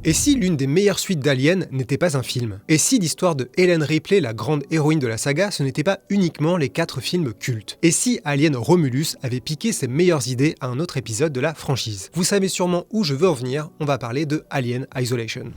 Et si l'une des meilleures suites d'Alien n'était pas un film? Et si l'histoire de Ellen Ripley, la grande héroïne de la saga, ce n'était pas uniquement les 4 films cultes? Et si Alien Romulus avait piqué ses meilleures idées à un autre épisode de la franchise? Vous savez sûrement où je veux en venir, on va parler de Alien Isolation.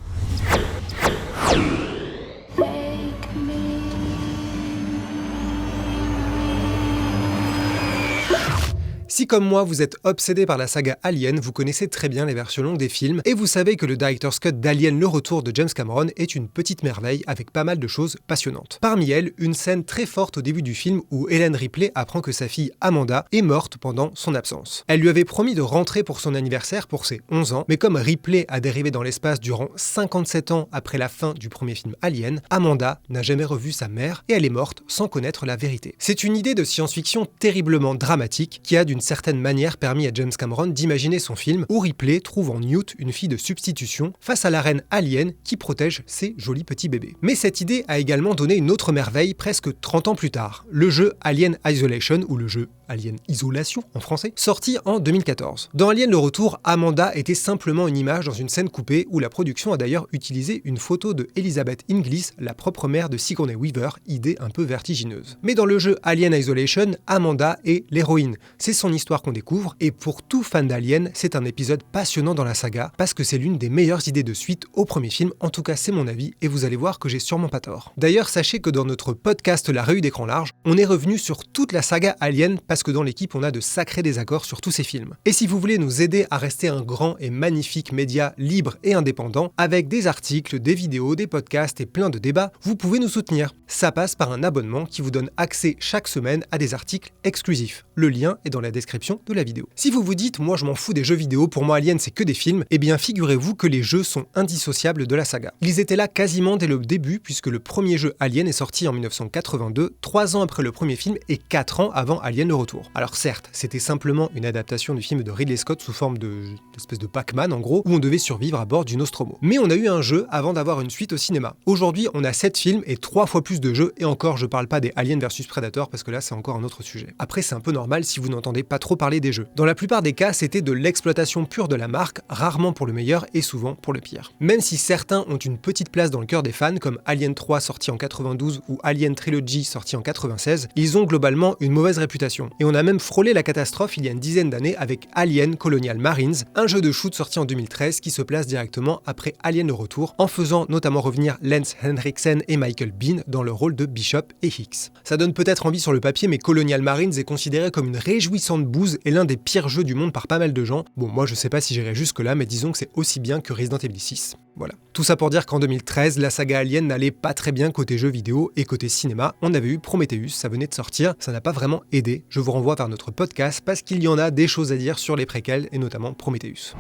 Si comme moi vous êtes obsédé par la saga Alien, vous connaissez très bien les versions longues des films et vous savez que le Director's Cut d'Alien le retour de James Cameron est une petite merveille avec pas mal de choses passionnantes. Parmi elles, une scène très forte au début du film où Ellen Ripley apprend que sa fille Amanda est morte pendant son absence. Elle lui avait promis de rentrer pour son anniversaire pour ses 11 ans, mais comme Ripley a dérivé dans l'espace durant 57 ans après la fin du premier film Alien, Amanda n'a jamais revu sa mère et elle est morte sans connaître la vérité. C'est une idée de science-fiction terriblement dramatique qui a d'une certaine manière permis à James Cameron d'imaginer son film où Ripley trouve en Newt une fille de substitution face à la reine alien qui protège ses jolis petits bébés. Mais cette idée a également donné une autre merveille presque 30 ans plus tard, le jeu Alien Isolation ou le jeu Alien Isolation en français, sorti en 2014. Dans Alien le retour, Amanda était simplement une image dans une scène coupée où la production a d'ailleurs utilisé une photo de Elizabeth Inglis, la propre mère de Sigourney Weaver, idée un peu vertigineuse. Mais dans le jeu Alien Isolation, Amanda est l'héroïne. C'est son histoire qu'on découvre et pour tout fan d'Alien, c'est un épisode passionnant dans la saga parce que c'est l'une des meilleures idées de suite au premier film, en tout cas c'est mon avis et vous allez voir que j'ai sûrement pas tort. D'ailleurs, sachez que dans notre podcast La Revue d'écran large, on est revenu sur toute la saga Alien parce que dans l'équipe on a de sacrés désaccords sur tous ces films. Et si vous voulez nous aider à rester un grand et magnifique média libre et indépendant, avec des articles, des vidéos, des podcasts et plein de débats, vous pouvez nous soutenir. Ça passe par un abonnement qui vous donne accès chaque semaine à des articles exclusifs. Le lien est dans la description de la vidéo. Si vous vous dites, moi je m'en fous des jeux vidéo, pour moi Alien c'est que des films, eh bien figurez-vous que les jeux sont indissociables de la saga. Ils étaient là quasiment dès le début puisque le premier jeu Alien est sorti en 1982, 3 ans après le premier film et 4 ans avant Alien le retour. Alors certes, c'était simplement une adaptation du film de Ridley Scott sous forme d'espèce de Pac-Man en gros, où on devait survivre à bord du Nostromo. Mais on a eu un jeu avant d'avoir une suite au cinéma. Aujourd'hui, on a 7 films et 3 fois plus de jeux, et encore je parle pas des Alien vs Predator parce que là c'est encore un autre sujet. Après c'est un peu normal si vous n'entendez pas trop parler des jeux. Dans la plupart des cas, c'était de l'exploitation pure de la marque, rarement pour le meilleur et souvent pour le pire. Même si certains ont une petite place dans le cœur des fans, comme Alien 3 sorti en 92 ou Alien Trilogy sorti en 96, ils ont globalement une mauvaise réputation. Et on a même frôlé la catastrophe il y a une dizaine d'années avec Alien Colonial Marines, un jeu de shoot sorti en 2013 qui se place directement après Alien le retour, en faisant notamment revenir Lance Henriksen et Michael Biehn dans le rôle de Bishop et Hicks. Ça donne peut-être envie sur le papier, mais Colonial Marines est considéré comme une réjouissante bouse et l'un des pires jeux du monde par pas mal de gens. Bon, moi je sais pas si j'irai jusque là, mais disons que c'est aussi bien que Resident Evil 6. Voilà. Tout ça pour dire qu'en 2013, la saga Alien n'allait pas très bien côté jeux vidéo et côté cinéma. On avait eu Prometheus, ça venait de sortir, ça n'a pas vraiment aidé. Je vous renvoie vers notre podcast parce qu'il y en a des choses à dire sur les préquels et notamment Prometheus.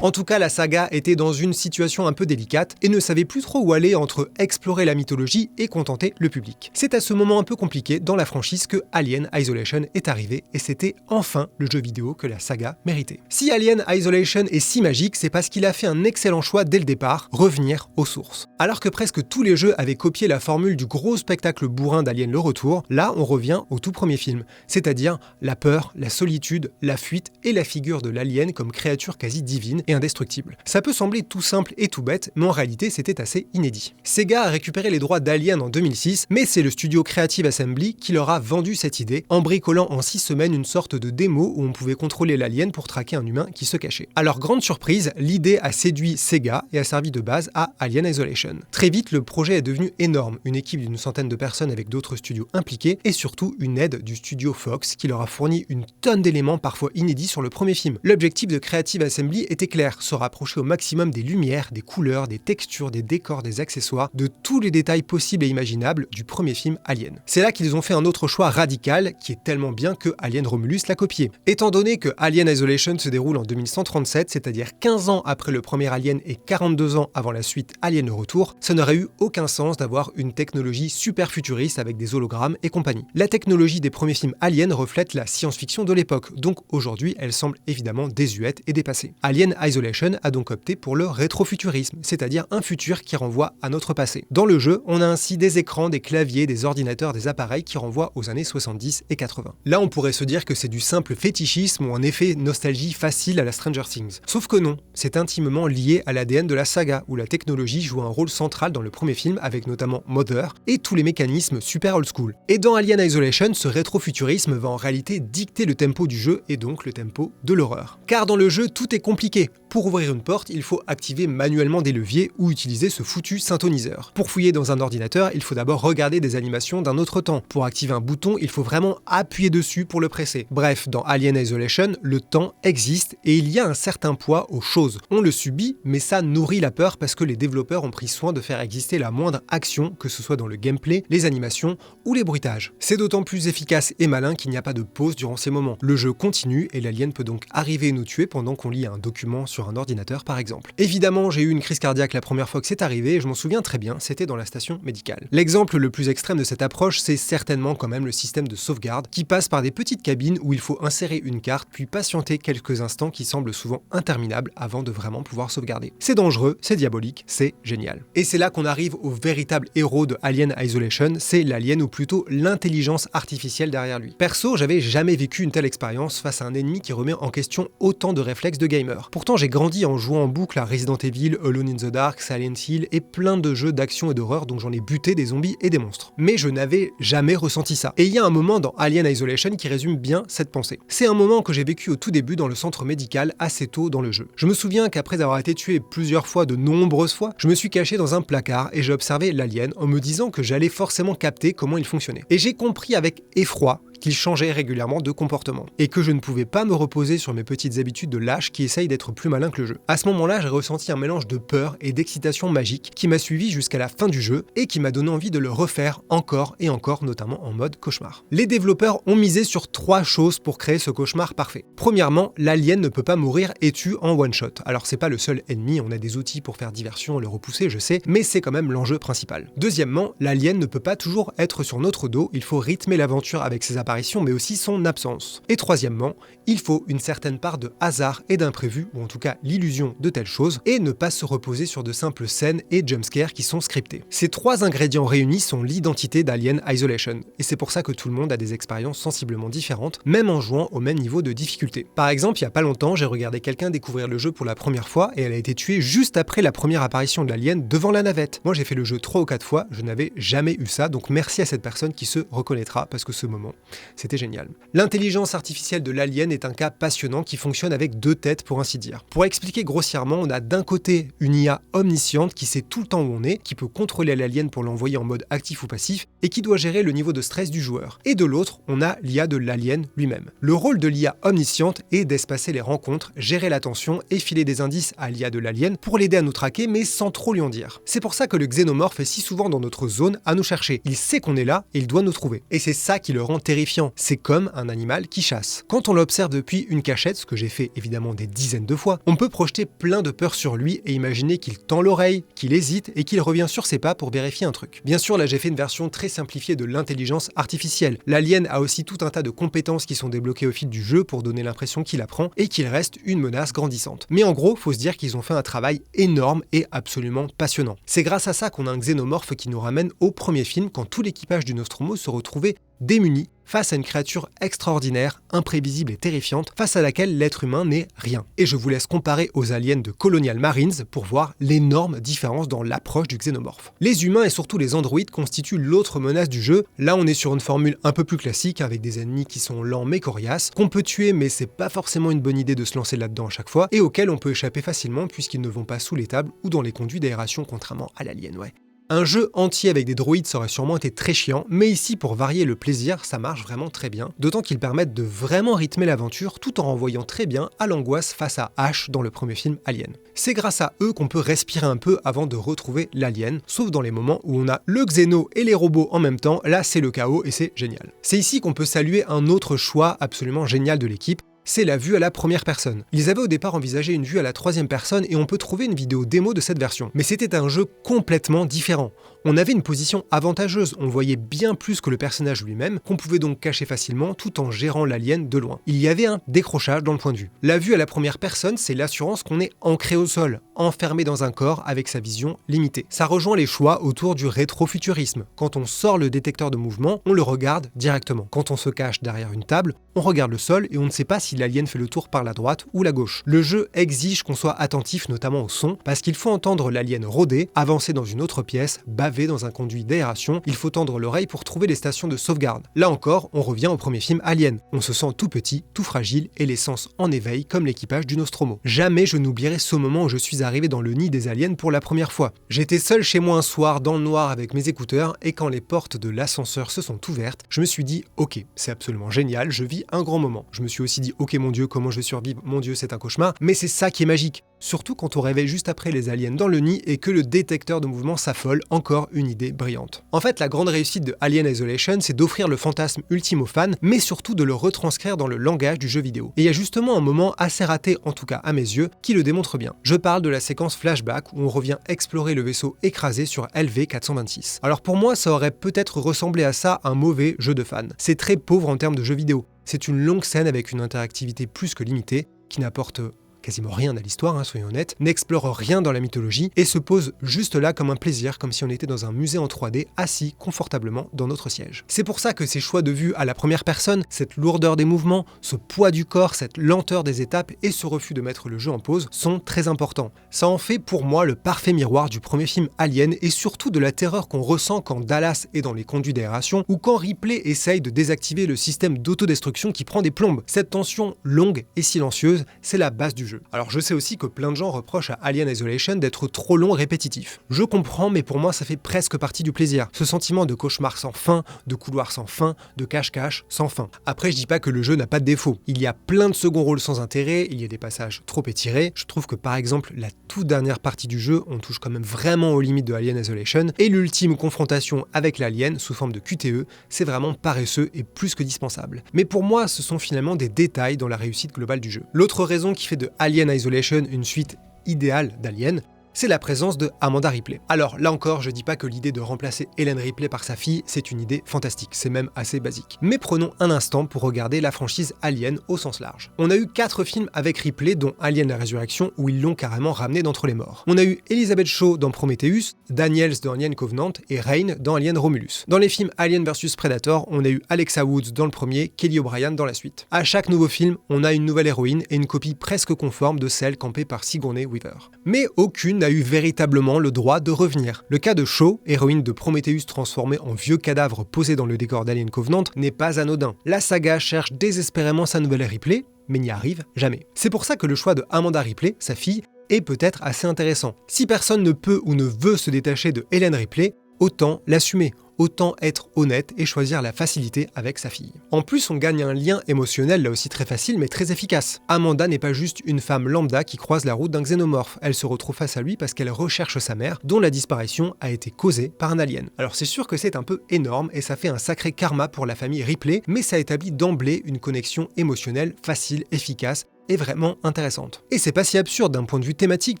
En tout cas, la saga était dans une situation un peu délicate et ne savait plus trop où aller entre explorer la mythologie et contenter le public. C'est à ce moment un peu compliqué dans la franchise que Alien Isolation est arrivé et c'était enfin le jeu vidéo que la saga méritait. Si Alien Isolation est si magique, c'est parce qu'il a fait un excellent choix dès le départ, revenir aux sources. Alors que presque tous les jeux avaient copié la formule du gros spectacle bourrin d'Alien le retour, là on revient au tout premier film, c'est-à-dire la peur, la solitude, la fuite et la figure de l'alien comme créature quasi divine et indestructible. Ça peut sembler tout simple et tout bête, mais en réalité c'était assez inédit. Sega a récupéré les droits d'Alien en 2006, mais c'est le studio Creative Assembly qui leur a vendu cette idée, en bricolant en 6 semaines une sorte de démo où on pouvait contrôler l'alien pour traquer un humain qui se cachait. Alors grande surprise, l'idée a séduit Sega et a servi de base à Alien Isolation. Très vite, le projet est devenu énorme, une équipe d'une centaine de personnes avec d'autres studios impliqués, et surtout une aide du studio Fox qui leur a fourni une tonne d'éléments parfois inédits sur le premier film. L'objectif de Creative Assembly était clair, se rapprocher au maximum des lumières, des couleurs, des textures, des décors, des accessoires, de tous les détails possibles et imaginables du premier film Alien. C'est là qu'ils ont fait un autre choix radical qui est tellement bien que Alien Romulus l'a copié. Étant donné que Alien Isolation se déroule en 2137, c'est-à-dire 15 ans après le premier Alien et 42 ans avant la suite Alien le retour, ça n'aurait eu aucun sens d'avoir une technologie super futuriste avec des hologrammes et compagnie. La technologie des premiers films Alien reflète la science-fiction de l'époque, donc aujourd'hui elle semble évidemment désuète et dépassée. Alien Isolation a donc opté pour le rétrofuturisme, c'est-à-dire un futur qui renvoie à notre passé. Dans le jeu, on a ainsi des écrans, des claviers, des ordinateurs, des appareils qui renvoient aux années 70 et 80. Là, on pourrait se dire que c'est du simple fétichisme ou un effet nostalgie facile à la Stranger Things. Sauf que non, c'est intimement lié à l'ADN de la saga, où la technologie joue un rôle central dans le premier film avec notamment Mother et tous les mécanismes super old school. Et dans Alien Isolation, ce rétrofuturisme va en réalité dicter le tempo du jeu et donc le tempo de l'horreur. Car dans le jeu, tout est compliqué. Pour ouvrir une porte, il faut activer manuellement des leviers ou utiliser ce foutu synthoniseur. Pour fouiller dans un ordinateur, il faut d'abord regarder des animations d'un autre temps. Pour activer un bouton, il faut vraiment appuyer dessus pour le presser. Bref, dans Alien Isolation, le temps existe et il y a un certain poids aux choses. On le subit, mais ça nourrit la peur parce que les développeurs ont pris soin de faire exister la moindre action, que ce soit dans le gameplay, les animations ou les bruitages. C'est d'autant plus efficace et malin qu'il n'y a pas de pause durant ces moments. Le jeu continue et l'alien peut donc arriver et nous tuer pendant qu'on lit un document sur un ordinateur par exemple. Évidemment, j'ai eu une crise cardiaque la première fois que c'est arrivé et je m'en souviens très bien, c'était dans la station médicale. L'exemple le plus extrême de cette approche, c'est certainement quand même le système de sauvegarde qui passe par des petites cabines où il faut insérer une carte puis patienter quelques instants qui semblent souvent interminables avant de vraiment pouvoir sauvegarder. C'est dangereux, c'est diabolique, c'est génial. Et c'est là qu'on arrive au véritable héros de Alien Isolation, c'est l'alien ou plutôt l'intelligence artificielle derrière lui. Perso, j'avais jamais vécu une telle expérience face à un ennemi qui remet en question autant de réflexes de gamer. Pourtant, j'ai grandi en jouant en boucle à Resident Evil, Alone in the Dark, Silent Hill et plein de jeux d'action et d'horreur dont j'en ai buté des zombies et des monstres. Mais je n'avais jamais ressenti ça. Et il y a un moment dans Alien Isolation qui résume bien cette pensée. C'est un moment que j'ai vécu au tout début dans le centre médical assez tôt dans le jeu. Je me souviens qu'après avoir été tué plusieurs fois, de nombreuses fois, je me suis caché dans un placard et j'ai observé l'alien en me disant que j'allais forcément capter comment il fonctionnait. Et j'ai compris avec effroi qu'il changeait régulièrement de comportement, et que je ne pouvais pas me reposer sur mes petites habitudes de lâche qui essayent d'être plus malin que le jeu. À ce moment-là, j'ai ressenti un mélange de peur et d'excitation magique qui m'a suivi jusqu'à la fin du jeu et qui m'a donné envie de le refaire encore et encore, notamment en mode cauchemar. Les développeurs ont misé sur 3 choses pour créer ce cauchemar parfait. Premièrement, l'alien ne peut pas mourir et tue en one shot. Alors c'est pas le seul ennemi, on a des outils pour faire diversion et le repousser, je sais, mais c'est quand même l'enjeu principal. Deuxièmement, l'alien ne peut pas toujours être sur notre dos, il faut rythmer l'aventure avec ses apparitions mais aussi son absence. Et troisièmement, il faut une certaine part de hasard et d'imprévu, ou en tout cas l'illusion de telles choses, et ne pas se reposer sur de simples scènes et jumpscares qui sont scriptés. Ces 3 ingrédients réunis sont l'identité d'Alien Isolation, et c'est pour ça que tout le monde a des expériences sensiblement différentes, même en jouant au même niveau de difficulté. Par exemple, il y a pas longtemps, j'ai regardé quelqu'un découvrir le jeu pour la première fois, et elle a été tuée juste après la première apparition de l'alien devant la navette. Moi j'ai fait le jeu 3 ou 4 fois, je n'avais jamais eu ça, donc merci à cette personne qui se reconnaîtra, parce que ce moment, c'était génial. L'intelligence artificielle de l'alien est un cas passionnant qui fonctionne avec 2 têtes pour ainsi dire. Pour expliquer grossièrement, on a d'un côté une IA omnisciente qui sait tout le temps où on est, qui peut contrôler l'alien pour l'envoyer en mode actif ou passif, et qui doit gérer le niveau de stress du joueur. Et de l'autre, on a l'IA de l'alien lui-même. Le rôle de l'IA omnisciente est d'espacer les rencontres, gérer l'attention et filer des indices à l'IA de l'alien pour l'aider à nous traquer mais sans trop lui en dire. C'est pour ça que le xénomorphe est si souvent dans notre zone à nous chercher. Il sait qu'on est là et il doit nous trouver. Et c'est ça qui le rend terrifiant. C'est comme un animal qui chasse. Quand on l'observe depuis une cachette, ce que j'ai fait évidemment des dizaines de fois, on peut projeter plein de peur sur lui et imaginer qu'il tend l'oreille, qu'il hésite et qu'il revient sur ses pas pour vérifier un truc. Bien sûr, là j'ai fait une version très simplifiée de l'intelligence artificielle. L'alien a aussi tout un tas de compétences qui sont débloquées au fil du jeu pour donner l'impression qu'il apprend et qu'il reste une menace grandissante. Mais en gros, faut se dire qu'ils ont fait un travail énorme et absolument passionnant. C'est grâce à ça qu'on a un xénomorphe qui nous ramène au premier film quand tout l'équipage du Nostromo se retrouvait démuni face à une créature extraordinaire, imprévisible et terrifiante, face à laquelle l'être humain n'est rien. Et je vous laisse comparer aux aliens de Colonial Marines pour voir l'énorme différence dans l'approche du xénomorphe. Les humains et surtout les androïdes constituent l'autre menace du jeu. Là on est sur une formule un peu plus classique avec des ennemis qui sont lents mais coriaces, qu'on peut tuer mais c'est pas forcément une bonne idée de se lancer là-dedans à chaque fois, et auxquels on peut échapper facilement puisqu'ils ne vont pas sous les tables ou dans les conduits d'aération contrairement à l'alien, ouais. Un jeu entier avec des droïdes ça aurait sûrement été très chiant, mais ici pour varier le plaisir, ça marche vraiment très bien, d'autant qu'ils permettent de vraiment rythmer l'aventure tout en renvoyant très bien à l'angoisse face à Ash dans le premier film Alien. C'est grâce à eux qu'on peut respirer un peu avant de retrouver l'alien, sauf dans les moments où on a le xéno et les robots en même temps, là c'est le chaos et c'est génial. C'est ici qu'on peut saluer un autre choix absolument génial de l'équipe, c'est la vue à la première personne. Ils avaient au départ envisagé une vue à la troisième personne et on peut trouver une vidéo démo de cette version. Mais c'était un jeu complètement différent. On avait une position avantageuse, on voyait bien plus que le personnage lui-même, qu'on pouvait donc cacher facilement tout en gérant l'alien de loin. Il y avait un décrochage dans le point de vue. La vue à la première personne, c'est l'assurance qu'on est ancré au sol, enfermé dans un corps avec sa vision limitée. Ça rejoint les choix autour du rétrofuturisme. Quand on sort le détecteur de mouvement, on le regarde directement. Quand on se cache derrière une table, on regarde le sol et on ne sait pas si l'alien fait le tour par la droite ou la gauche. Le jeu exige qu'on soit attentif notamment au son, parce qu'il faut entendre l'alien rôder, avancer dans une autre pièce, baver dans un conduit d'aération, il faut tendre l'oreille pour trouver les stations de sauvegarde. Là encore, on revient au premier film Alien. On se sent tout petit, tout fragile et les sens en éveil comme l'équipage du Nostromo. Jamais je n'oublierai ce moment où je suis arrivé dans le nid des aliens pour la première fois. J'étais seul chez moi un soir dans le noir avec mes écouteurs et quand les portes de l'ascenseur se sont ouvertes, je me suis dit ok, c'est absolument génial, je vis un grand moment. Je me suis aussi dit ok mon Dieu, comment je vais survivre, mon Dieu c'est un cauchemar, mais c'est ça qui est magique. Surtout quand on réveille juste après les aliens dans le nid et que le détecteur de mouvement s'affole, encore une idée brillante. En fait, la grande réussite de Alien Isolation, c'est d'offrir le fantasme ultime aux fans, mais surtout de le retranscrire dans le langage du jeu vidéo. Et il y a justement un moment assez raté, en tout cas à mes yeux, qui le démontre bien. Je parle de la séquence flashback où on revient explorer le vaisseau écrasé sur LV-426. Alors pour moi, ça aurait peut-être ressemblé à ça un mauvais jeu de fan. C'est très pauvre en termes de jeu vidéo. C'est une longue scène avec une interactivité plus que limitée, qui n'apporte quasiment rien à l'histoire, soyons honnêtes, n'explore rien dans la mythologie et se pose juste là comme un plaisir, comme si on était dans un musée en 3D, assis confortablement dans notre siège. C'est pour ça que ces choix de vue à la première personne, cette lourdeur des mouvements, ce poids du corps, cette lenteur des étapes et ce refus de mettre le jeu en pause sont très importants. Ça en fait pour moi le parfait miroir du premier film Alien et surtout de la terreur qu'on ressent quand Dallas est dans les conduits d'aération ou quand Ripley essaye de désactiver le système d'autodestruction qui prend des plombes. Cette tension longue et silencieuse, c'est la base du jeu. Alors je sais aussi que plein de gens reprochent à Alien Isolation d'être trop long et répétitif. Je comprends, mais pour moi ça fait presque partie du plaisir. Ce sentiment de cauchemar sans fin, de couloir sans fin, de cache-cache sans fin. Après je dis pas que le jeu n'a pas de défaut. Il y a plein de second rôles sans intérêt, il y a des passages trop étirés. Je trouve que par exemple la toute dernière partie du jeu, on touche quand même vraiment aux limites de Alien Isolation, et l'ultime confrontation avec l'alien sous forme de QTE, c'est vraiment paresseux et plus que dispensable. Mais pour moi ce sont finalement des détails dans la réussite globale du jeu. L'autre raison qui fait de Alien Isolation une suite idéale d'Alien, c'est la présence de Amanda Ripley. Alors là encore, je dis pas que l'idée de remplacer Ellen Ripley par sa fille, c'est une idée fantastique, c'est même assez basique. Mais prenons un instant pour regarder la franchise Alien au sens large. On a eu 4 films avec Ripley, dont Alien la Résurrection, où ils l'ont carrément ramenée d'entre les morts. On a eu Elizabeth Shaw dans Prometheus, Daniels dans Alien Covenant et Rain dans Alien Romulus. Dans les films Alien vs Predator, on a eu Alexa Woods dans le premier, Kelly O'Brien dans la suite. À chaque nouveau film, on a une nouvelle héroïne et une copie presque conforme de celle campée par Sigourney Weaver. Mais aucune n'a eu véritablement le droit de revenir. Le cas de Shaw, héroïne de Prometheus transformée en vieux cadavre posé dans le décor d'Alien Covenant, n'est pas anodin. La saga cherche désespérément sa nouvelle Ripley, mais n'y arrive jamais. C'est pour ça que le choix de Amanda Ripley, sa fille, est peut-être assez intéressant. Si personne ne peut ou ne veut se détacher de Ellen Ripley, autant l'assumer. Autant être honnête et choisir la facilité avec sa fille. En plus, on gagne un lien émotionnel là aussi très facile mais très efficace. Amanda n'est pas juste une femme lambda qui croise la route d'un xénomorphe, elle se retrouve face à lui parce qu'elle recherche sa mère, dont la disparition a été causée par un alien. Alors c'est sûr que c'est un peu énorme et ça fait un sacré karma pour la famille Ripley, mais ça établit d'emblée une connexion émotionnelle facile, efficace, est vraiment intéressante. Et c'est pas si absurde d'un point de vue thématique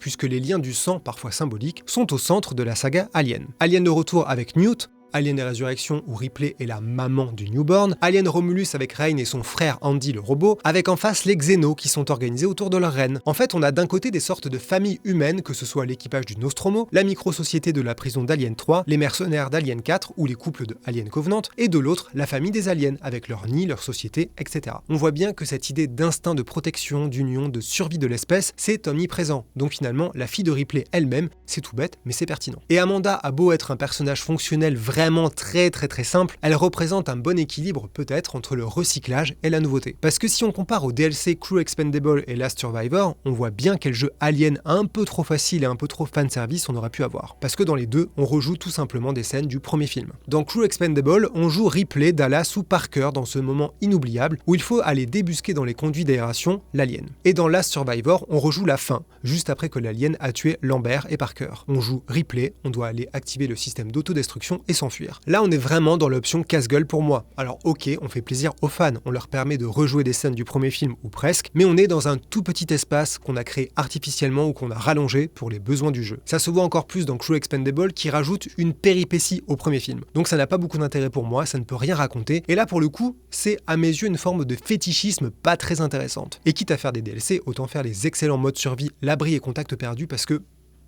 puisque les liens du sang, parfois symboliques, sont au centre de la saga Alien. Alien de retour avec Newt, Alien la Résurrection où Ripley est la maman du newborn, Alien Romulus avec Rain et son frère Andy le robot, avec en face les Xénos qui sont organisés autour de leur reine. En fait, on a d'un côté des sortes de familles humaines, que ce soit l'équipage du Nostromo, la micro-société de la prison d'Alien 3, les mercenaires d'Alien 4 ou les couples de Alien Covenant, et de l'autre, la famille des aliens, avec leur nid, leur société, etc. On voit bien que cette idée d'instinct de protection, d'union, de survie de l'espèce, c'est omniprésent. Donc finalement, la fille de Ripley elle-même, c'est tout bête, mais c'est pertinent. Et Amanda a beau être un personnage fonctionnel vraiment très simple, elle représente un bon équilibre peut-être entre le recyclage et la nouveauté. Parce que si on compare au DLC Crew Expendable et Last Survivor, on voit bien quel jeu Alien un peu trop facile et un peu trop fanservice on aurait pu avoir. Parce que dans les deux, on rejoue tout simplement des scènes du premier film. Dans Crew Expendable, on joue Ripley, Dallas ou Parker dans ce moment inoubliable où il faut aller débusquer dans les conduits d'aération l'alien. Et dans Last Survivor, on rejoue la fin, juste après que l'alien a tué Lambert et Parker. On joue Ripley, on doit aller activer le système d'autodestruction et s'enfuir. s'enfuir. Là on est vraiment dans l'option casse-gueule pour moi. Alors ok, on fait plaisir aux fans, on leur permet de rejouer des scènes du premier film ou presque, mais on est dans un tout petit espace qu'on a créé artificiellement ou qu'on a rallongé pour les besoins du jeu. Ça se voit encore plus dans Crew Expendable qui rajoute une péripétie au premier film. Donc ça n'a pas beaucoup d'intérêt pour moi, ça ne peut rien raconter, et là pour le coup, c'est à mes yeux une forme de fétichisme pas très intéressante. Et quitte à faire des DLC, autant faire les excellents modes survie, l'abri et contact perdu parce que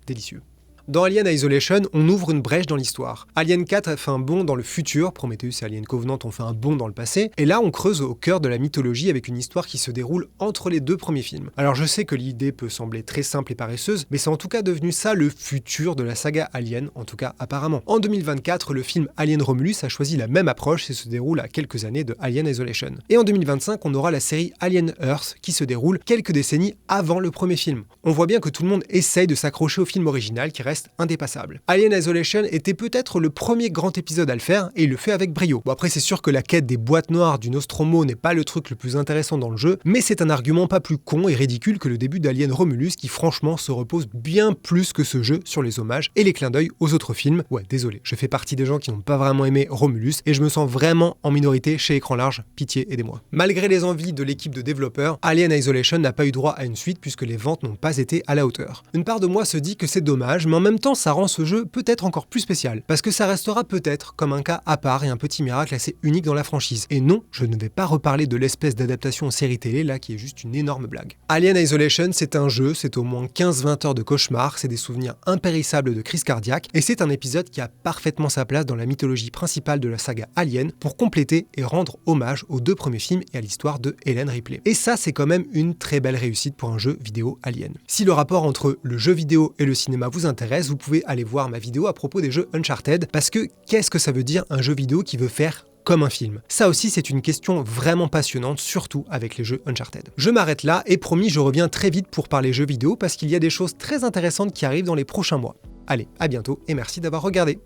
délicieux. Dans Alien Isolation, on ouvre une brèche dans l'histoire. Alien 4 a fait un bond dans le futur, Prometheus et Alien Covenant ont fait un bond dans le passé, et là on creuse au cœur de la mythologie avec une histoire qui se déroule entre les deux premiers films. Alors je sais que l'idée peut sembler très simple et paresseuse, mais c'est en tout cas devenu ça le futur de la saga Alien, en tout cas apparemment. En 2024, le film Alien Romulus a choisi la même approche et se déroule à quelques années de Alien Isolation. Et en 2025, on aura la série Alien Earth qui se déroule quelques décennies avant le premier film. On voit bien que tout le monde essaye de s'accrocher au film original qui reste indépassable. Alien Isolation était peut-être le premier grand épisode à le faire et il le fait avec brio. Bon après c'est sûr que la quête des boîtes noires du Nostromo n'est pas le truc le plus intéressant dans le jeu, mais c'est un argument pas plus con et ridicule que le début d'Alien Romulus qui franchement se repose bien plus que ce jeu sur les hommages et les clins d'œil aux autres films. Ouais désolé, je fais partie des gens qui n'ont pas vraiment aimé Romulus et je me sens vraiment en minorité chez Écran Large, pitié aidez-moi. Malgré les envies de l'équipe de développeurs, Alien Isolation n'a pas eu droit à une suite puisque les ventes n'ont pas été à la hauteur. Une part de moi se dit que c'est dommage, mais en même temps ça rend ce jeu peut-être encore plus spécial, parce que ça restera peut-être comme un cas à part et un petit miracle assez unique dans la franchise. Et non, je ne vais pas reparler de l'espèce d'adaptation en série télé là qui est juste une énorme blague. Alien Isolation, c'est un jeu, c'est au moins 15-20 heures de cauchemar, c'est des souvenirs impérissables de crise cardiaque, et c'est un épisode qui a parfaitement sa place dans la mythologie principale de la saga Alien pour compléter et rendre hommage aux deux premiers films et à l'histoire de Ellen Ripley. Et ça, c'est quand même une très belle réussite pour un jeu vidéo Alien. Si le rapport entre le jeu vidéo et le cinéma vous intéresse, vous pouvez aller voir ma vidéo à propos des jeux Uncharted, parce que qu'est-ce que ça veut dire un jeu vidéo qui veut faire comme un film? Ça aussi c'est une question vraiment passionnante, surtout avec les jeux Uncharted. Je m'arrête là et promis je reviens très vite pour parler jeux vidéo parce qu'il y a des choses très intéressantes qui arrivent dans les prochains mois. Allez, à bientôt et merci d'avoir regardé.